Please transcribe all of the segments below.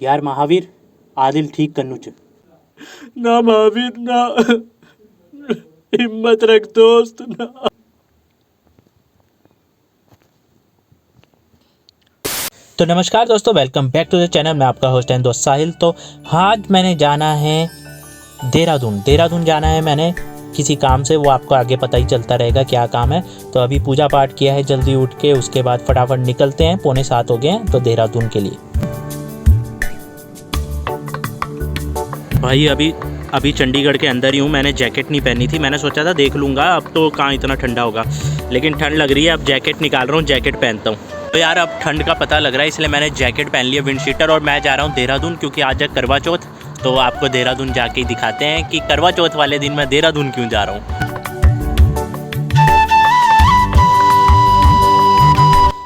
यार महावीर आदिल ठीक करनु च। ना महावीर ना, हिम्मत रख दोस्त ना। तो नमस्कार दोस्तों, welcome back to the channel. मैं आपका होस्ट एंड दोस्त साहिल। तो आज मैंने जाना है देहरादून जाना है मैंने किसी काम से। वो आपको आगे पता ही चलता रहेगा क्या काम है। तो अभी पूजा पाठ किया है जल्दी उठ के, उसके बाद फटाफट निकलते हैं। 6:45 हो गए हैं तो देहरादून के लिए। भाई अभी चंडीगढ़ के अंदर ही हूँ। मैंने जैकेट नहीं पहनी थी, मैंने सोचा था देख लूँगा, अब तो कहाँ इतना ठंडा होगा, लेकिन ठंड लग रही है। अब जैकेट निकाल रहा हूँ, जैकेट पहनता हूँ। तो यार अब ठंड का पता लग रहा है, इसलिए मैंने जैकेट पहन लिया, विंड शीटर। और मैं जा रहा हूँ देहरादून, क्योंकि आज है करवा चौथ। तो आपको देहरादून जाके ही दिखाते हैं कि करवा चौथ वाले दिन मैं देहरादून क्यों जा रहा हूँ।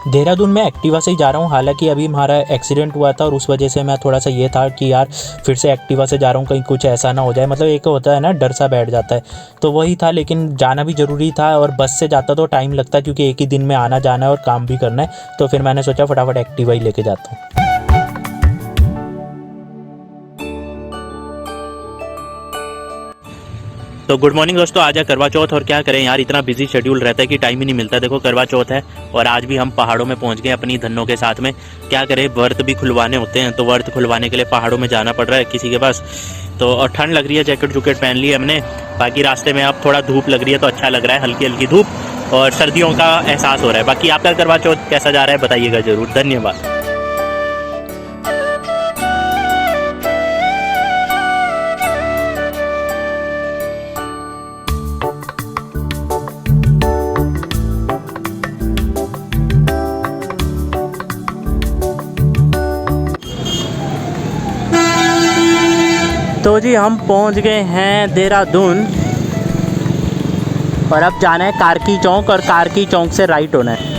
देहरादून में एक्टिवा से ही जा रहा हूँ। हालांकि अभी हमारा एक्सीडेंट हुआ था और उस वजह से मैं थोड़ा सा ये था कि यार फिर से एक्टिवा से जा रहा हूँ, कहीं कुछ ऐसा ना हो जाए। मतलब एक होता है ना, डर सा बैठ जाता है, तो वही था। लेकिन जाना भी ज़रूरी था, और बस से जाता तो टाइम लगता, क्योंकि एक ही दिन में आना जाना है और काम भी करना है। तो फिर मैंने सोचा फटाफट एक्टिवा ही लेके जाता हूँ। तो गुड मॉर्निंग दोस्तों, आज है करवा चौथ। और क्या करें यार, इतना बिजी शेड्यूल रहता है कि टाइम ही नहीं मिलता। देखो करवा चौथ है और आज भी हम पहाड़ों में पहुंच गए अपनी धन्नों के साथ में। क्या करें, व्रत भी खुलवाने होते हैं, तो व्रत खुलवाने के लिए पहाड़ों में जाना पड़ रहा है किसी के पास। तो और ठंड लग रही है, जैकेट जूकेट पहन ली है हमने। बाकी रास्ते में अब थोड़ा धूप लग रही है, तो अच्छा लग रहा है, हल्की हल्की धूप, और सर्दियों का एहसास हो रहा है। बाकी आपका करवा चौथ कैसा जा रहा है बताइएगा जरूर। धन्यवाद। तो जी हम पहुंच गए हैं देहरादून, और अब जाना है कारकी चौक, और कारकी चौक से राइट होना है।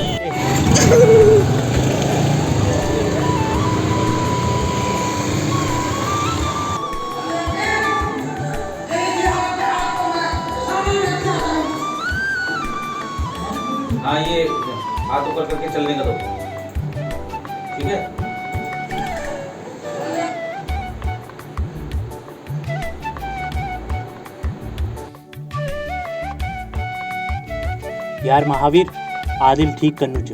हाँ, ये हाथ ऊपर करके चलने का दो, ठीक है। यार महावीर आदिल ठीक करनु च।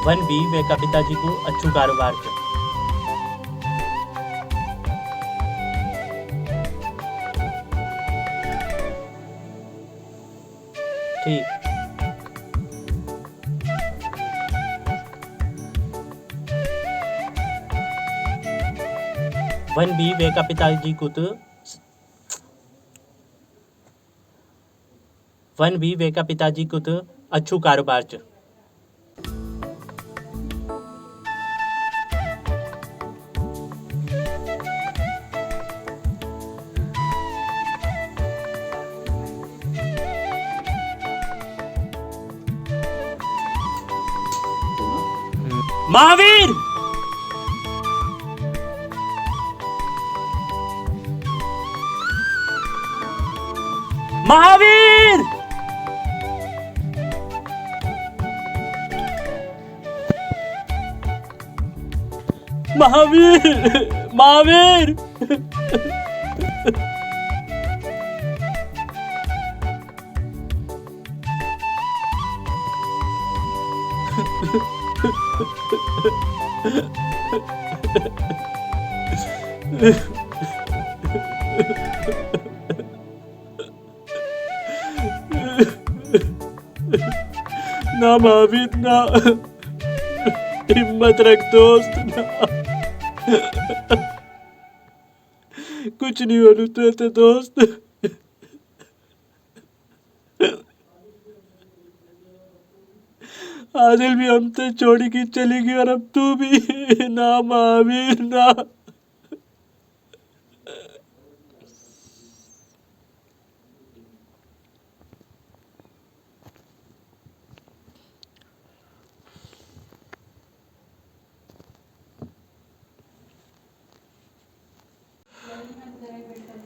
वन भी वे का पिताजी को अच्छू कारोबार च। ठीक। वन भी वे का पिताजी को तो वन भी वे का पिताजी को तो अच्छू कारोबार च। महावीर महावीर महावीर महावीर ना महावीर ना, हिम्मत रख दोस्त ना। कुछ नहीं होने देते दोस्त। आदिल भी हमसे छोड़ के चली गई, और अब तू भी ना महावीर ना।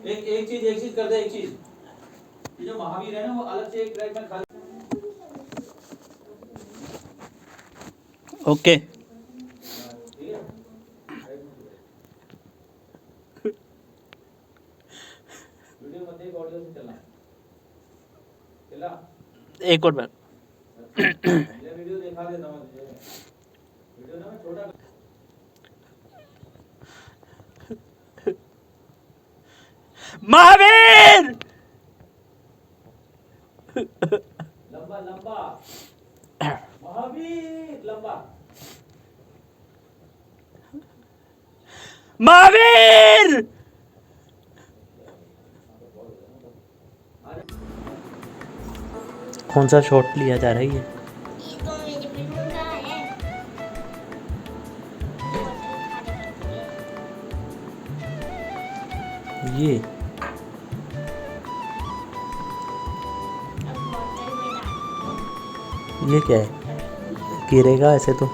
एक चीज कर दे, एक चीज। ये जो महावीर है ना, वो अलग से एक ट्रैक में खाली। ओके। इधर से चलना चला एक और बार पहले वीडियो दिखा देता हूँ तुझे वीडियो ना मैं छोटा महावीर लंबा लंबा महावीर लंबा महावीर कौन सा शॉट लिया जा रहा है ये? तो मेरे बिल्कुल का है ये अब बोतल में डाल ये क्या है? गिरेगा ऐसे तो।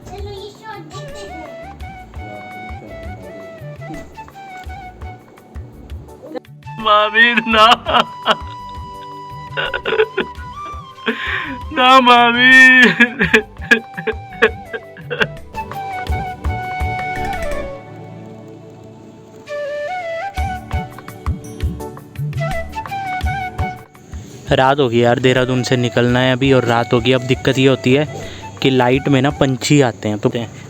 चलो ये शॉट देखते हैं महावीर ना ना महावीर रात होगी यार, देहरादून से निकलना है अभी और रात होगी। अब दिक्कत ये होती है कि लाइट में ना पंछी आते हैं तो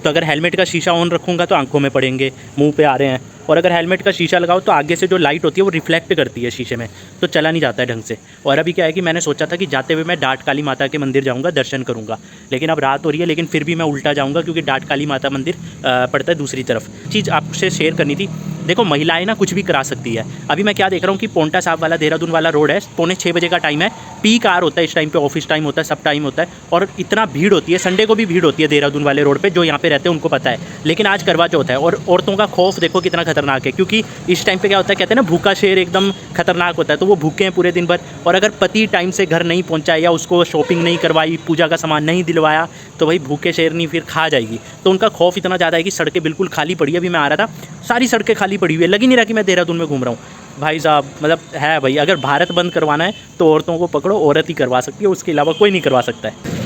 अगर हेलमेट का शीशा ऑन रखूँगा तो आंखों में पड़ेंगे, मुंह पे आ रहे हैं, और अगर हेलमेट का शीशा लगाओ तो आगे से जो लाइट होती है वो रिफ्लेक्ट करती है शीशे में, तो चला नहीं जाता है ढंग से। और अभी क्या है कि मैंने सोचा था कि जाते हुए मैं डाट काली माता के मंदिर जाऊँगा, दर्शन करूँगा, लेकिन अब रात हो रही है, लेकिन फिर भी मैं उल्टा जाऊँगा क्योंकि डाट काली माता मंदिर पड़ता है दूसरी तरफ। चीज़ आपसे शेयर करनी थी, देखो महिलाएं ना कुछ भी करा सकती है। अभी मैं क्या देख रहा हूँ कि पोंटा साहब वाला देहरादून वाला रोड है, 6:45 बजे का टाइम है, पीक आवर होता है इस टाइम पे, ऑफिस टाइम होता है, सब टाइम होता है, और इतना भीड़ होती है, संडे को भी भीड़ होती है देहरादून वाले रोड पे, जो यहाँ पे रहते हैं उनको पता है। लेकिन आज करवा चौथ है और औरतों का खौफ देखो कितना खतरनाक है, क्योंकि इस टाइम पे क्या होता है, कहते हैं ना भूखा शेर एकदम खतरनाक होता है, तो वो भूखे हैं पूरे दिन भर, और अगर पति टाइम से घर नहीं पहुँचा या उसको शॉपिंग नहीं करवाई, पूजा का सामान नहीं दिलवाया, तो भाई भूखे शेरनी फिर खा जाएगी। तो उनका खौफ इतना ज़्यादा है कि सड़कें बिल्कुल खाली पड़ी है। अभी मैं आ रहा था, सारी सड़कें खाली पड़ी हुई है, लग ही नहीं रहा कि मैं देहरादून में घूम रहा हूँ भाई साहब। मतलब है भाई, अगर भारत बंद करवाना है तो औरतों को पकड़ो, औरत ही करवा सकती है, उसके अलावा कोई नहीं करवा सकता है।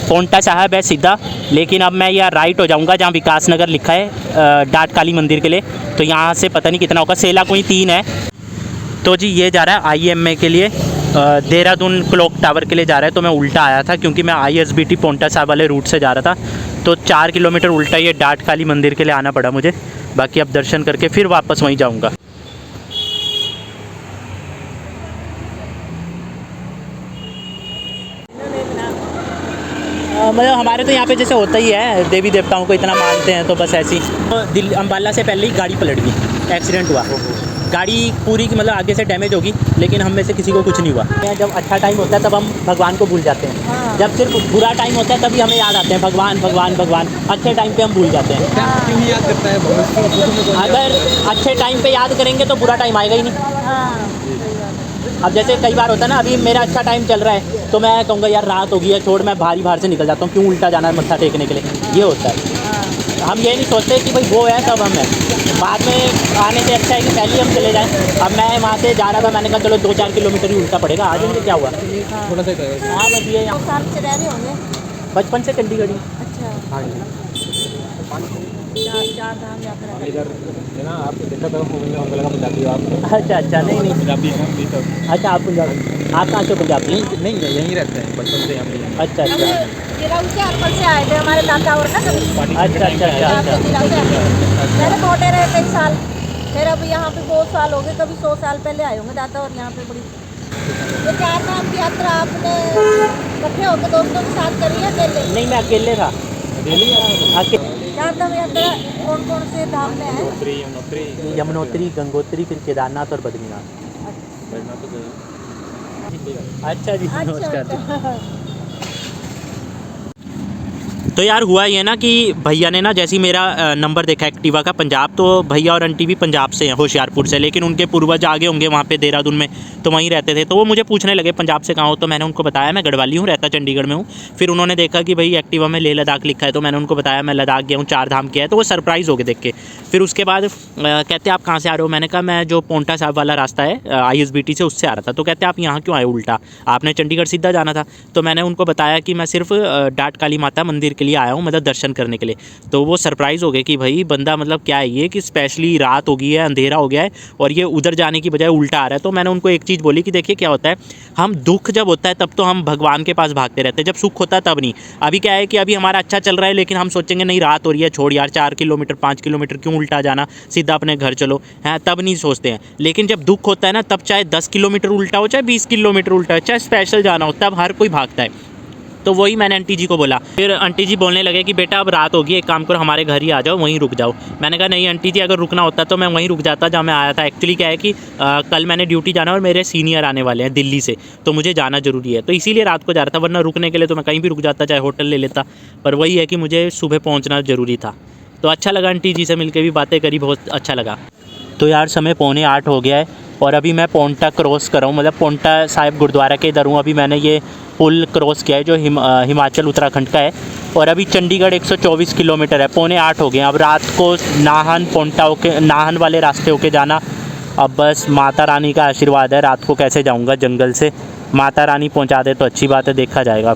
पोंटा साहब है सीधा, लेकिन अब मैं यहाँ राइट हो जाऊँगा जहाँ विकास नगर लिखा है डाट काली मंदिर के लिए, तो यहाँ से पता नहीं कितना होगा, सेला कोई 3 है। तो जी ये जा रहा है IMA के लिए, देहरादून क्लॉक टावर के लिए जा रहा है। तो मैं उल्टा आया था क्योंकि मैं ISBT पोंटा साहब वाले रूट से जा रहा था, तो 4 किलोमीटर उल्टा ये डाट काली मंदिर के लिए आना पड़ा मुझे। बाकी अब दर्शन करके फिर वापस वहीं जाऊँगा। मतलब हमारे तो यहाँ पे जैसे होता ही है, देवी देवताओं को इतना मानते हैं, तो बस ऐसी तो दिल्ली अम्बाला से पहले ही गाड़ी पलट गई, एक्सीडेंट हुआ, गाड़ी पूरी की मतलब आगे से डैमेज होगी, लेकिन हम में से किसी को कुछ नहीं हुआ। जब अच्छा टाइम होता है तब हम भगवान को भूल जाते हैं, जब सिर्फ बुरा टाइम होता है तभी हमें याद आते हैं भगवान भगवान भगवान, अच्छे टाइम पे हम भूल जाते हैं। क्यों याद करता है अगर अच्छे टाइम पे याद करेंगे तो बुरा टाइम आएगा ही नहीं। अब जैसे कई बार होता है ना, अभी मेरा अच्छा टाइम चल रहा है तो मैं कहूँगा यार रात हो गई है, छोड़ मैं बाहर से निकल जाता हूँ, क्यों उल्टा जाना है मत्था टेकने के लिए, ये होता है। हम ये नहीं सोचते कि भाई वो है तब हम हैं, बाद में आने से अच्छा है कि पहले हम चले जाएं। अब मैं वहाँ से जा रहा था, मैंने कहा चलो 2-4 किलोमीटर ही उल्टा पड़ेगा, आ जाएंगे, क्या हुआ। थोड़ा सा हाँ बस ये दो साल से रह रहे होंगे। बचपन से चंडीगढ़ ही। अच्छा हाँ चार धाम यात्रा करें। इधर है ना, आप देखा था हमको लगा पंजाबी हो आप। अच्छा नहीं पंजाबी हैं भी तो। अच्छा आप पंजाबी, आप कहाँ से पंजाबी? नहीं यहीं रहते हैं बचपन से यहाँ पे। अच्छा जिला से अरपल से आए थे हमारे दादा और ना कभी। अच्छा जिला से पहले छोटे रहे 23 साल, फिर अभी यहाँ पे बहुत साल हो गए, कभी 100 साल पहले आए होंगे दादा, और यहाँ पे बड़ी ये 4 धाम की यात्रा आपने इकट्ठे होकर दोस्तों के साथ करी है अकेले? नहीं मैं अकेले था। 4 धाम यात्रा कौन कौन से धाम में है? यमुनोत्री, गंगोत्री, फिर केदारनाथ और बद्रीनाथ। अच्छा जी नमस्कार। तो यार हुआ ये ना कि भैया ने ना जैसे ही मेरा नंबर देखा एक्टिवा का पंजाब, तो भैया और आंटी भी पंजाब से हैं, होशियारपुर से, लेकिन उनके पूर्वज आगे होंगे वहाँ पे देहरादून में, तो वहीं रहते थे। तो वो मुझे पूछने लगे पंजाब से कहाँ हो, तो मैंने उनको बताया मैं गढ़वाली हूँ, रहता चंडीगढ़ में हूँ। फिर उन्होंने देखा कि भाई एक्टिवा में लेह लद्दाख लिखा है, तो मैंने उनको बताया मैं लद्दाख गया हूँ, 4 धाम किया है, तो वो सरप्राइज़ हो गए देख के। फिर उसके बाद कहते आप कहाँ से आ रहे हो, मैंने कहा मैं जो पोंटा साहब वाला रास्ता है ISBT से उससे आ रहा था। तो कहते आप यहाँ क्यों आए उल्टा, आपने चंडीगढ़ सीधा जाना था। तो मैंने उनको बताया कि मैं सिर्फ डाट काली माता मंदिर के लिए आया हूँ, मतलब दर्शन करने के लिए। तो वो सरप्राइज़ हो गए कि भाई बंदा मतलब क्या है ये, कि स्पेशली रात हो गई है, अंधेरा हो गया है और ये उधर जाने की बजाय उल्टा आ रहा है। तो मैंने उनको एक चीज़ बोली कि देखिए क्या होता है, हम दुख जब होता है तब तो हम भगवान के पास भागते रहते हैं, जब सुख होता है तब नहीं। अभी क्या है कि अभी हमारा अच्छा चल रहा है, लेकिन हम सोचेंगे नहीं रात हो रही है, छोड़ यार 4 किलोमीटर 5 किलोमीटर क्यों उल्टा जाना, सीधा अपने घर चलो, हैं, तब नहीं सोचते हैं। लेकिन जब दुख होता है ना, तब चाहे 10 किलोमीटर उल्टा हो, चाहे 20 किलोमीटर उल्टा हो, चाहे स्पेशल जाना हो, तब हर कोई भागता है। तो वही मैंने आंटी जी को बोला। फिर आंटी जी बोलने लगे कि बेटा अब रात होगी, एक काम करो हमारे घर ही आ जाओ, वहीं रुक जाओ। मैंने कहा नहीं आंटी जी, अगर रुकना होता तो मैं वहीं रुक जाता जहाँ मैं आया था। एक्चुअली क्या है कि कल मैंने ड्यूटी जाना और मेरे सीनियर आने वाले हैं दिल्ली से, तो मुझे जाना ज़रूरी है, तो इसीलिए रात को जा रहा था। वरना रुकने के लिए तो मैं कहीं भी रुक जाता, चाहे होटल ले लेता, पर वही है कि मुझे सुबह पहुँचना ज़रूरी था। तो अच्छा लगा आंटी जी से मिलकर भी, बातें करी, बहुत अच्छा लगा। तो यार समय 7:45 हो गया है और अभी मैं पोंटा क्रॉस कर रहा हूँ, मतलब पोंटा साहिब गुरुद्वारा के इधर हूँ। अभी मैंने ये पुल क्रॉस किया है जो हिमाचल उत्तराखंड का है, और अभी चंडीगढ़ 124 किलोमीटर है। 7:45 हो गए। अब रात को नाहन पोंटा होके, नाहन वाले रास्ते होके जाना। अब बस माता रानी का आशीर्वाद है, रात को कैसे जाऊँगा जंगल से, माता रानी पहुँचा दे तो अच्छी बात है, देखा जाएगा।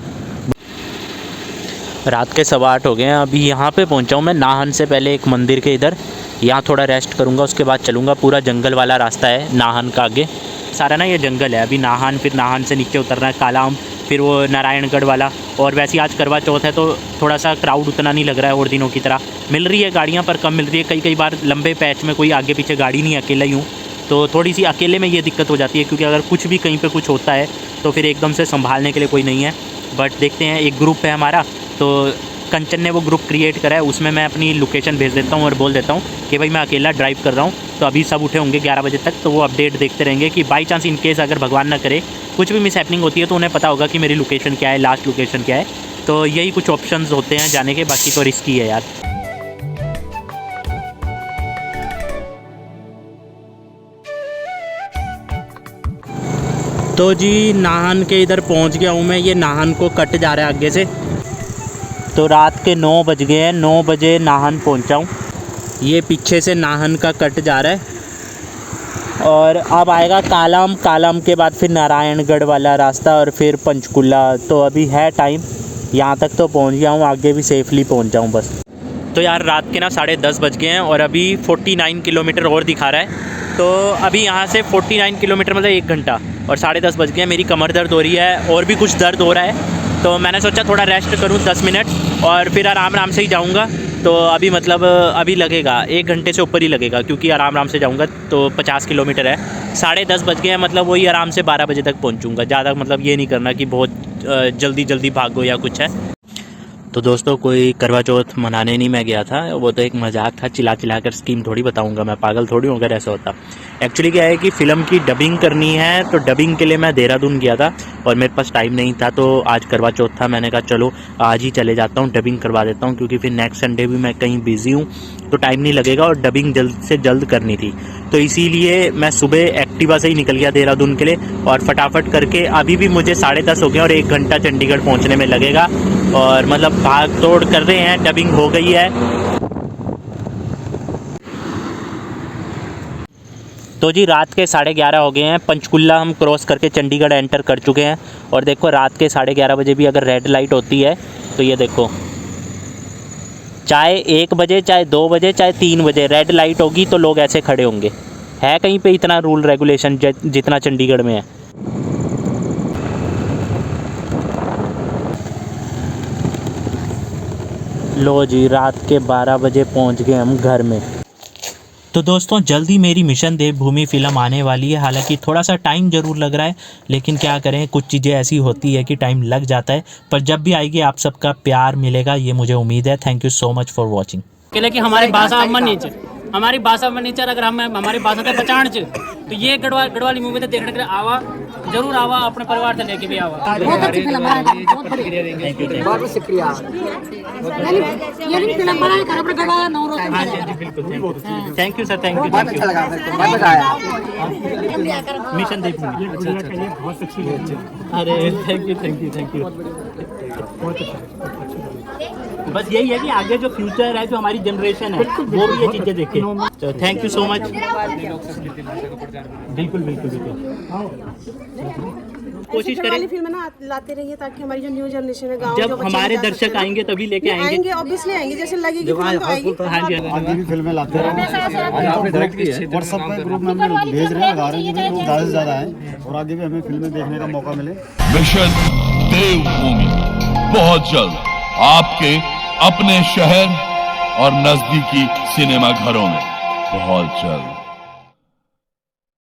रात के 8:15 हो गए हैं। अभी यहाँ पे पहुँचा हूँ मैं नाहन से पहले एक मंदिर के इधर, यहाँ थोड़ा रेस्ट करूँगा, उसके बाद चलूँगा। पूरा जंगल वाला रास्ता है नाहन का, आगे सारा ना ये जंगल है। अभी नाहन, फिर नाहन से नीचे उतरना है कालाम, फिर वो नारायणगढ़ वाला। और वैसे आज करवा चौथ है तो थोड़ा सा क्राउड उतना नहीं लग रहा है और दिनों की तरह। मिल रही है गाड़ियाँ पर कम मिल रही है। कई बार लंबे पैच में कोई आगे पीछे गाड़ी नहीं, अकेला ही हूँ, तो थोड़ी सी अकेले में ये दिक्कत हो जाती है, क्योंकि अगर कुछ भी कहीं पे कुछ होता है तो फिर एकदम से संभालने के लिए कोई नहीं है। बट देखते हैं, एक ग्रुप है हमारा, तो कंचन ने वो ग्रुप क्रिएट करा है, उसमें मैं अपनी लोकेशन भेज देता हूँ और बोल देता हूँ कि भाई मैं अकेला ड्राइव कर रहा हूँ। तो अभी सब उठे होंगे 11 बजे तक, तो वो अपडेट देखते रहेंगे कि बाई चांस इन केस अगर भगवान ना करे कुछ भी मिस हैपनिंग होती है तो उन्हें पता होगा कि मेरी लोकेशन क्या है, लास्ट लोकेशन क्या है। तो यही कुछ ऑप्शंस होते हैं जाने के, बाकी तो रिस्की है यार। तो जी नाहन के इधर पहुंच गया हूं मैं। ये नाहन को कट जा रहा है आगे से। तो रात के 9 बज गए हैं, 9 बजे नाहन पहुंचा हूं। ये पीछे से नाहन का कट जा रहा है और अब आएगा कालाम, कालाम के बाद फिर नारायणगढ़ वाला रास्ता और फिर पंचकुला। तो अभी है टाइम, यहाँ तक तो पहुँच गया हूँ, आगे भी सेफली पहुँच जाऊँ बस। तो यार रात के ना 10:30 बज गए हैं और अभी 49 किलोमीटर और दिखा रहा है। तो अभी यहाँ से 49 किलोमीटर मतलब 1 घंटा, और 10:30 बज गए हैं। मेरी कमर दर्द हो रही है और भी कुछ दर्द हो रहा है, तो मैंने सोचा थोड़ा रेस्ट करूँ 10 मिनट और फिर आराम से ही जाऊँगा। तो अभी मतलब अभी लगेगा 1 घंटे से ऊपर ही लगेगा, क्योंकि आराम से जाऊँगा तो 50 किलोमीटर है। 10:30 बज गए हैं, मतलब वही आराम से 12 बजे तक पहुँचूँगा। ज़्यादा मतलब ये नहीं करना कि बहुत जल्दी भागो या कुछ है। तो दोस्तों कोई करवा चौथ मनाने नहीं मैं गया था, वो तो एक मजाक था। चिल्ला कर स्कीम थोड़ी बताऊंगा मैं, पागल थोड़ी हूँ अगर ऐसा होता। एक्चुअली क्या है कि फ़िल्म की डबिंग करनी है, तो डबिंग के लिए मैं देहरादून गया था और मेरे पास टाइम नहीं था। तो आज करवा चौथ था, मैंने कहा चलो आज ही चले जाता हूँ, डबिंग करवा देता हूँ, क्योंकि फिर नेक्स्ट संडे भी मैं कहीं बिज़ी हूँ तो टाइम नहीं लगेगा और डबिंग जल्द से जल्द करनी थी। तो इसीलिए मैं सुबह एक्टिवा से ही निकल गया देहरादून के लिए और फटाफट करके अभी भी मुझे 10:30 हो गए और 1 घंटा चंडीगढ़ पहुँचने में लगेगा। और मतलब भाग तोड़ कर रहे हैं, डबिंग हो गई है। तो जी रात के 11:30 हो गए हैं। पंचकुला हम क्रॉस करके चंडीगढ़ एंटर कर चुके हैं। और देखो रात के 11:30 बजे भी अगर रेड लाइट होती है तो ये देखो, चाहे 1 बजे, चाहे 2 बजे, चाहे 3 बजे रेड लाइट होगी तो लोग ऐसे खड़े होंगे। है कहीं पे इतना रूल रेगुलेशन जितना चंडीगढ़ में है? लो जी रात के 12 बजे पहुंच गए हम घर में। तो दोस्तों जल्दी मेरी मिशन देवभूमि फ़िल्म आने वाली है। हालांकि थोड़ा सा टाइम ज़रूर लग रहा है, लेकिन क्या करें, कुछ चीज़ें ऐसी होती है कि टाइम लग जाता है, पर जब भी आएगी आप सबका प्यार मिलेगा, ये मुझे उम्मीद है। Thank you so much for watching. कि हमारी भाषा हमारी भाषा में नीचे अगर हम हमारी भाषा से पहचान तो ये गढ़वाली मूवी देखने के लिए आवा जरूर आवा, अपने परिवार से लेके भी आवा। बहुत अच्छी फिल्म है, बहुत बढ़िया। बहुत शुक्रिया। ये भी फिल्म बनाए कर अपने गड़ा नौ रोज। हाँ जी बिल्कुल, thank you sir, thank you. बहुत अच्छा लगा मेरे को, बहुत मजा आया। मिशन देखूंगी। बहुत अच्छी है। अरे thank you, thank you, thank you. बस यही है कि आगे जो फ्यूचर है, जो हमारी जनरेशन है, वो भी ये चीजें देखे। तो थैंक यू सो मच। बिल्कुल बिल्कुल बिल्कुल, कोशिश करें फिल्म ना लाते रहिए ताकि हमारी जो न्यू जनरेशन है, गाँव जब हमारे दर्शक आएंगे तभी लेके आएंगे। ऑब्वियसली आएंगे, जैसे लगेगी फिल्म तो आएगी। हाँ जी, आगे भी फिल्में लाते रहे। आपने डायरेक्ट की है, व्हाट्सएप पे ग्रुप में हम भेज रहे हैं, लगा रहे हैं कि लोग ज़्यादा से ज़्यादा आए और आगे भी हमें फिल्में देखने का मौका मिले। मिशन देवभूमि बहुत जल्द आपके अपने शहर और नजदीकी सिनेमा घरों में, बहुत जल्द।